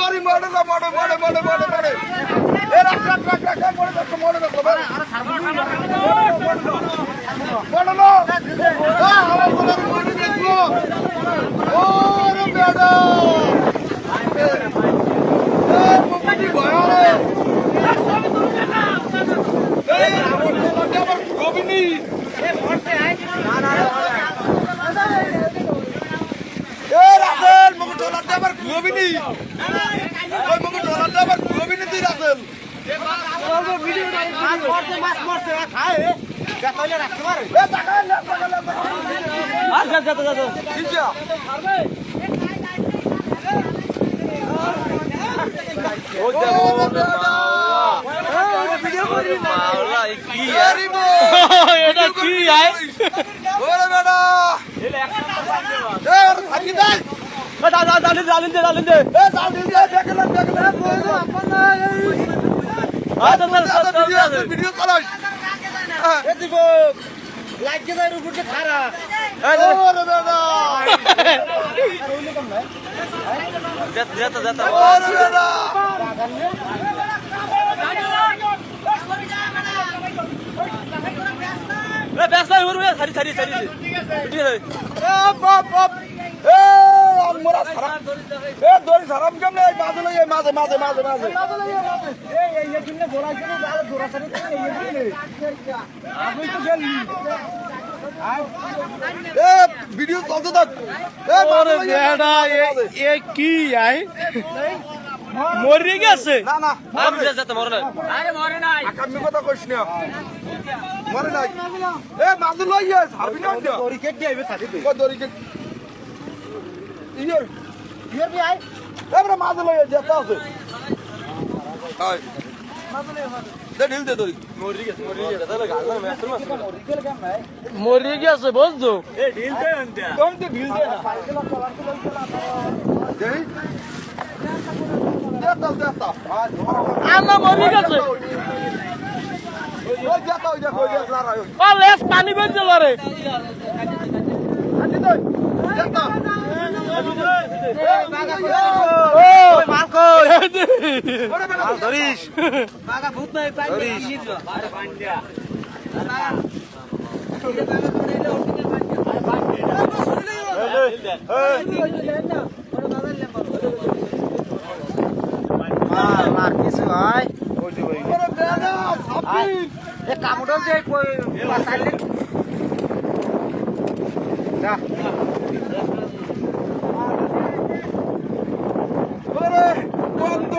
ওরে মরে না মরে মরে মরে মরে মরে এ রাখ রাখ রাখ রাখ মরে দেখো মরে দেখো ভাই মরে না আমার মরে মরে দেখো ওরে বেডা এ মুকুটি ভয়ারে এই আমার তো আবার গোবিনী এ মরতে আই না না এ রাসেল মুকুট ঢোলাতে আবার গোবিনী ওই মুকুট ঢোলাতে আবার গোবিনী তুই রাসেল ভিডিও মাছ মরছে খায় গাতাইলে রাখতে পারে এ টাকা না আর যা যা যা ঠিক আছে ও দেখো ভিডিও করি মাওলা কি আরে এটা কি আয় ওরে বেটা এলে একটা এ থাকি দে এ ডালিন দে এ ডালিন দে দেখলাম কইলো আপনা এই ভিডিও করাই এ দিব লাইক কে যাই উপরে খারা ওরে বেটা যেতা ওরে বেটা এ বেসা হইরু সারি ঠিক আছে এ বাপ বাপ এ আলমোরা সারা এ দড়ি সারাম কেমনে এই মাঝে লই মাঝে মাঝে মাঝে মাঝে এই কিনে বলাইছে না আর দড়া সারি এই কিনে আমি তো গেলি এ ভিডিও চলতে থাক এ ওরে বেডা এ কি আই মরে গেছে না না আমি যেতে মরে নাই আরে মরে নাই আকামি কথা কইছ না মরে নাই এ মাঝে লই সারবি না দড়ি কেটে আইবে সারি দে কো দড়ি কেটে ইয়ার বি আই এবারে মাঝে লই যেতে আছে আই মাঝে লই দে ঢিল দে দড়ি মরে গেছে তাহলে গাল না মেসর মাছ মরে গেছে বুঝছো এ ঢিল দে আনতে কোন দে ঢিল দে দেই দেতা আল্লাহ মরে গেছে ওই যেতা ওই দেখো ওই দেখলা রাই ও লেস পানি বেজল রে আদি দই যেতা ওই মালকো ওরে বেটা ধরিস বাগা ভূত নাই পাই নিজ আরে বান্ডিয়া মার কিছু ভাই ওরে বেটা ছাপি এ কামড় দে কই পাসাইলে যা ওরে বন্ধু